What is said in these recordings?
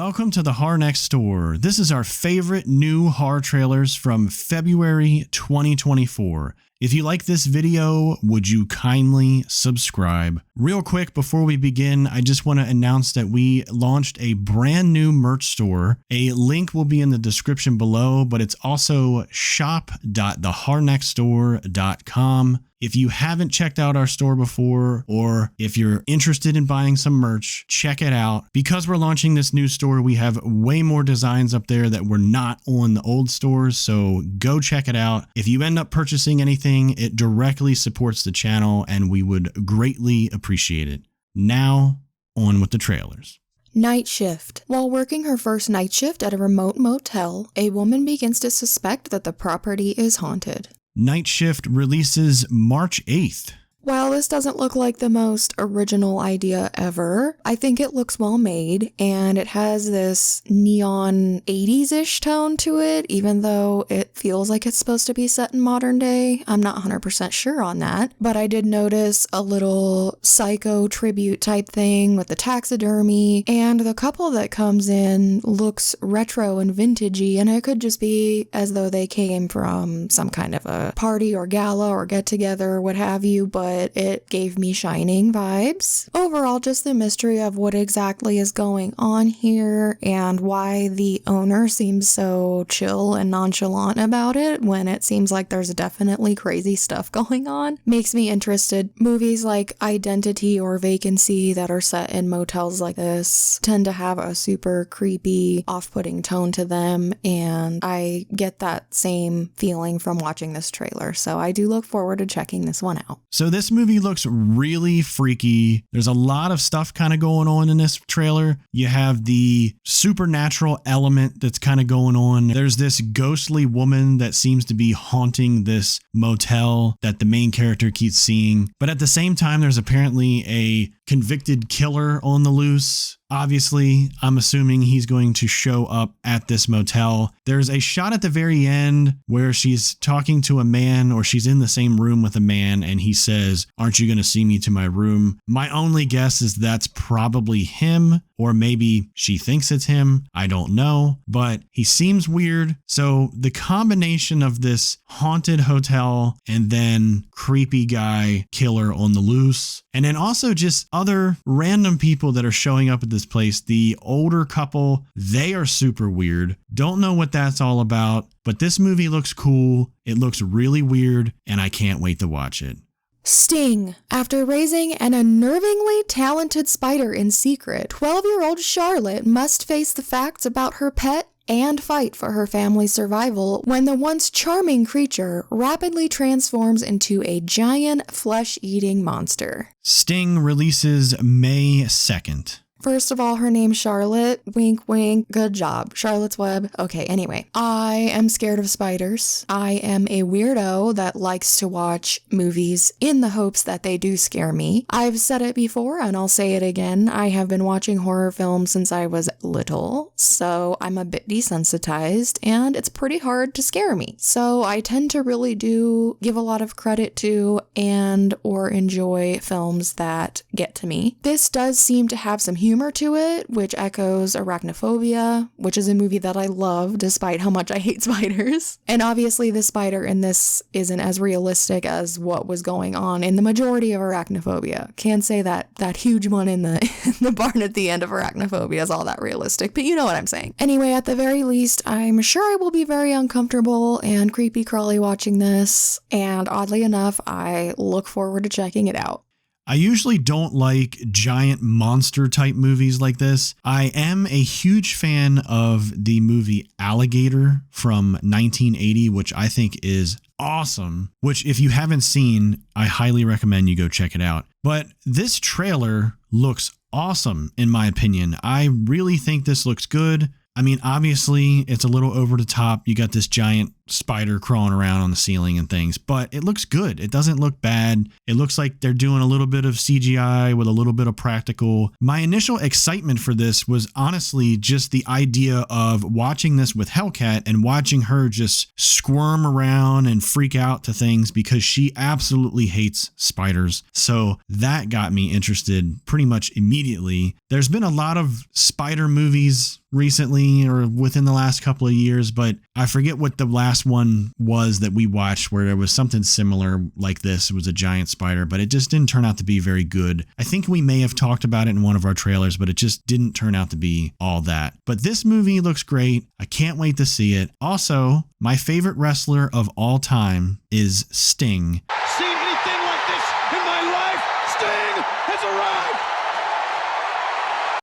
Welcome to the Horror Next Store. This is our favorite new horror trailers from February 2024. If you like this video, would you kindly subscribe? Real quick, before we begin, I just want to announce that we launched a brand new merch store. A link will be in the description below, but it's also shop.thehorrornextstore.com. If you haven't checked out our store before, or if you're interested in buying some merch, check it out. Because we're launching this new store, we have way more designs up there that were not on the old stores, so go check it out. If you end up purchasing anything, it directly supports the channel, and we would greatly appreciate it. Now, on with the trailers. Night shift. While working her first night shift at a remote motel, a woman begins to suspect that the property is haunted. Night Shift releases March 8th. While this doesn't look like the most original idea ever, I think it looks well made, and it has this neon 80s-ish tone to it, even though it feels like it's supposed to be set in modern day. I'm not 100% sure on that, but I did notice a little Psycho tribute type thing with the taxidermy, and the couple that comes in looks retro and vintagey, and it could just be as though they came from some kind of a party or gala or get-together or what have you, but it gave me Shining vibes. Overall, just the mystery of what exactly is going on here and why the owner seems so chill and nonchalant about it when it seems like there's definitely crazy stuff going on makes me interested. Movies like Identity or Vacancy that are set in motels like this tend to have a super creepy, off-putting tone to them, and I get that same feeling from watching this trailer, so I do look forward to checking this one out. So this movie looks really freaky. There's a lot of stuff kind of going on in this trailer. You have the supernatural element that's kind of going on. There's this ghostly woman that seems to be haunting this motel that the main character keeps seeing. But at the same time, there's apparently a convicted killer on the loose. Obviously, I'm assuming he's going to show up at this motel. There's a shot at the very end where she's talking to a man, or she's in the same room with a man, and he says, "Aren't you going to see me to my room?" My only guess is that's probably him, or maybe she thinks it's him. I don't know, but he seems weird. So the combination of this haunted hotel and then creepy guy killer on the loose, and then also just other random people that are showing up at this place. The older couple, they are super weird. Don't know what that's all about, but this movie looks cool. It looks really weird, and I can't wait to watch it. Sting. After raising an unnervingly talented spider in secret, 12-year-old Charlotte must face the facts about her pet and fight for her family's survival when the once charming creature rapidly transforms into a giant flesh-eating monster. Sting releases May 2nd. First of all, her name's Charlotte. Wink, wink. Good job. Charlotte's Web. Okay, anyway. I am scared of spiders. I am a weirdo that likes to watch movies in the hopes that they do scare me. I've said it before, and I'll say it again. I have been watching horror films since I was little, so I'm a bit desensitized, and it's pretty hard to scare me. So I tend to really do give a lot of credit to and or enjoy films that get to me. This does seem to have some humor to it, which echoes Arachnophobia, which is a movie that I love despite how much I hate spiders. And obviously the spider in this isn't as realistic as what was going on in the majority of Arachnophobia. Can't say that huge one in the barn at the end of Arachnophobia is all that realistic, but you know what I'm saying. Anyway, at the very least, I'm sure I will be very uncomfortable and creepy crawly watching this, and oddly enough, I look forward to checking it out. I usually don't like giant monster type movies like this. I am a huge fan of the movie Alligator from 1980, which I think is awesome, which if you haven't seen, I highly recommend you go check it out. But this trailer looks awesome in my opinion. I really think this looks good. I mean, obviously it's a little over the top. You got this giant spider crawling around on the ceiling and things, but it looks good. It doesn't look bad. It looks like they're doing a little bit of CGI with a little bit of practical. My initial excitement for this was honestly just the idea of watching this with Hellcat and watching her just squirm around and freak out to things because she absolutely hates spiders. So that got me interested pretty much immediately. There's been a lot of spider movies recently or within the last couple of years, but I forget what the last one was that we watched where there was something similar like this. It was a giant spider, but it just didn't turn out to be very good. I think we may have talked about it in one of our trailers, but it just didn't turn out to be all that. But this movie looks great. I can't wait to see it. Also, my favorite wrestler of all time is Sting. Seen anything like this in my life? Sting has arrived!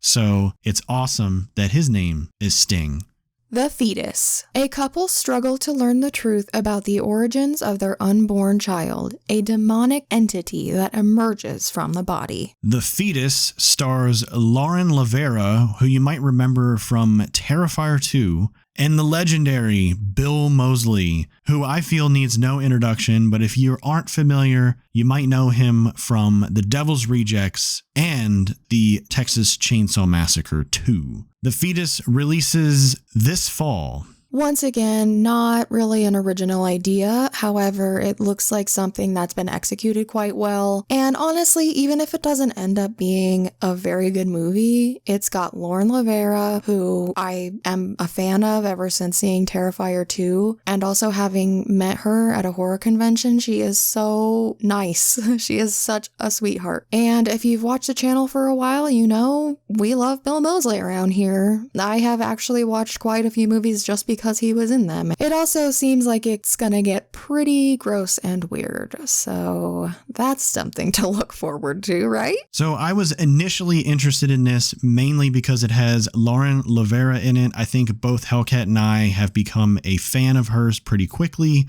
So it's awesome that his name is Sting. The Fetus. A couple struggle to learn the truth about the origins of their unborn child, a demonic entity that emerges from the body. The Fetus stars Lauren Lavera, who you might remember from Terrifier 2, and the legendary Bill Moseley, who I feel needs no introduction, but if you aren't familiar, you might know him from The Devil's Rejects and the Texas Chainsaw Massacre 2. The Fetus releases this fall. Once again, not really an original idea. However, it looks like something that's been executed quite well. And honestly, even if it doesn't end up being a very good movie, it's got Lauren Lavera, who I am a fan of ever since seeing Terrifier 2. And also having met her at a horror convention, she is so nice. She is such a sweetheart. And if you've watched the channel for a while, you know we love Bill Moseley around here. I have actually watched quite a few movies just because he was in them. It also seems like it's gonna get pretty gross and weird, so that's something to look forward to, right? So I was initially interested in this mainly because it has Lauren Lavera in it. I think both Hellcat and I have become a fan of hers pretty quickly.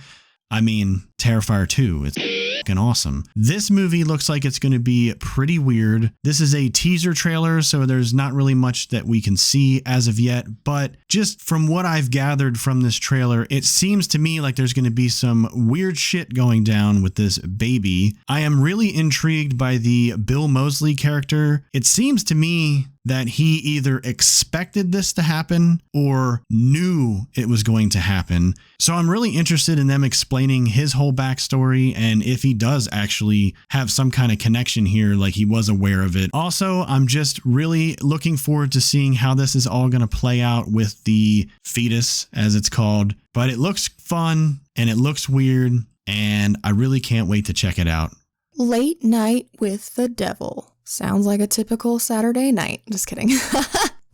I mean, Terrifier 2, it's fucking awesome. This movie looks like it's going to be pretty weird. This is a teaser trailer, so there's not really much that we can see as of yet, but just from what I've gathered from this trailer, it seems to me like there's going to be some weird shit going down with this baby. I am really intrigued by the Bill Moseley character. It seems to me that he either expected this to happen or knew it was going to happen. So I'm really interested in them explaining his whole backstory and if he does actually have some kind of connection here, like he was aware of it. Also, I'm just really looking forward to seeing how this is all going to play out with the Fetus, as it's called. But it looks fun and it looks weird, and I really can't wait to check it out. Late Night with the Devil. Sounds like a typical Saturday night. Just kidding.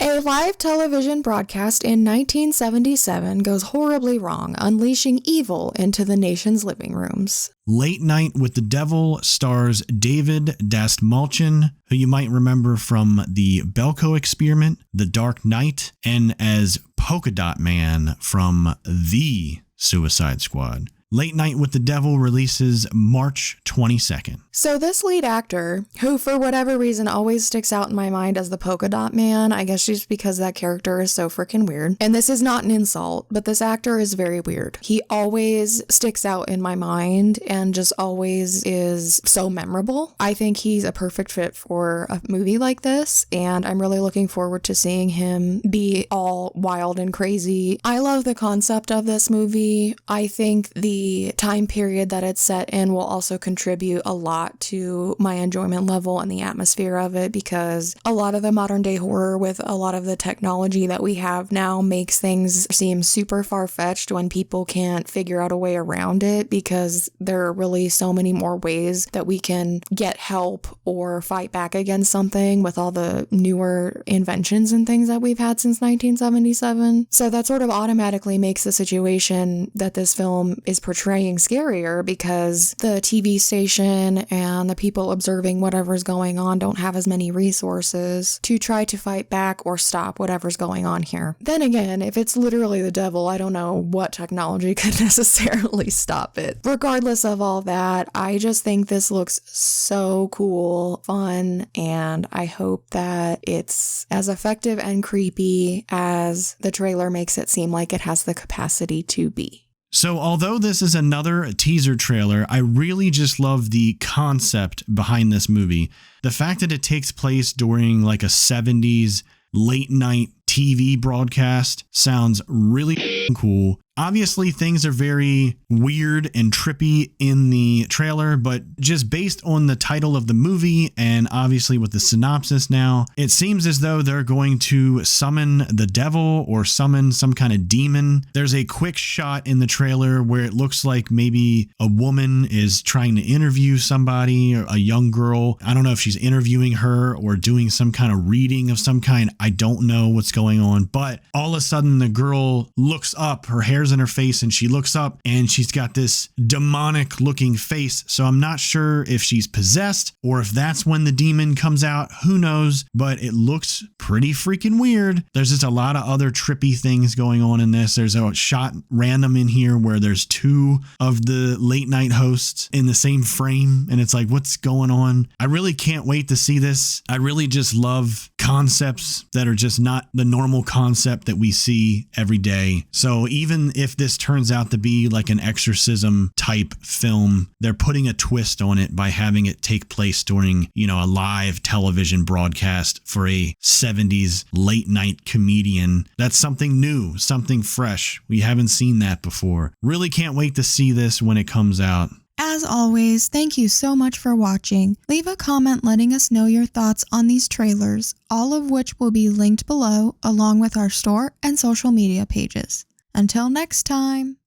A live television broadcast in 1977 goes horribly wrong, unleashing evil into the nation's living rooms. Late Night with the Devil stars David Dastmalchian, who you might remember from the Belko Experiment, The Dark Knight, and as Polka Dot Man from The Suicide Squad. Late Night with the Devil releases March 22nd. So this lead actor, who for whatever reason always sticks out in my mind as the Polka Dot Man, I guess just because that character is so freaking weird. And this is not an insult, but this actor is very weird. He always sticks out in my mind and just always is so memorable. I think he's a perfect fit for a movie like this, and I'm really looking forward to seeing him be all wild and crazy. I love the concept of this movie. I think the time period that it's set in will also contribute a lot to my enjoyment level and the atmosphere of it, because a lot of the modern day horror with a lot of the technology that we have now makes things seem super far-fetched when people can't figure out a way around it, because there are really so many more ways that we can get help or fight back against something with all the newer inventions and things that we've had since 1977. So that sort of automatically makes the situation that this film is portraying scarier, because the TV station and the people observing whatever's going on don't have as many resources to try to fight back or stop whatever's going on here. Then again, if it's literally the devil, I don't know what technology could necessarily stop it. Regardless of all that, I just think this looks so cool, fun, and I hope that it's as effective and creepy as the trailer makes it seem like it has the capacity to be. So although this is another teaser trailer, I really just love the concept behind this movie. The fact that it takes place during like a 70s late night TV broadcast sounds really cool. Obviously, things are very weird and trippy in the trailer, but just based on the title of the movie and obviously with the synopsis now, it seems as though they're going to summon the devil or summon some kind of demon. There's a quick shot in the trailer where it looks like maybe a woman is trying to interview somebody, or a young girl. I don't know if she's interviewing her or doing some kind of reading of some kind. I don't know what's going on, but all of a sudden the girl looks up, her hair's in her face, and she looks up and she's got this demonic looking face. So I'm not sure if she's possessed or if that's when the demon comes out. Who knows? But it looks pretty freaking weird. There's just a lot of other trippy things going on in this. There's a shot random in here where there's two of the late night hosts in the same frame, and it's like, what's going on? I really can't wait to see this. I really just love concepts that are just not the normal concept that we see every day. So even if this turns out to be like an exorcism type film, they're putting a twist on it by having it take place during, a live television broadcast for a 70s late night comedian. That's something new, something fresh. We haven't seen that before. Really can't wait to see this when it comes out. As always, thank you so much for watching. Leave a comment letting us know your thoughts on these trailers, all of which will be linked below along with our store and social media pages. Until next time.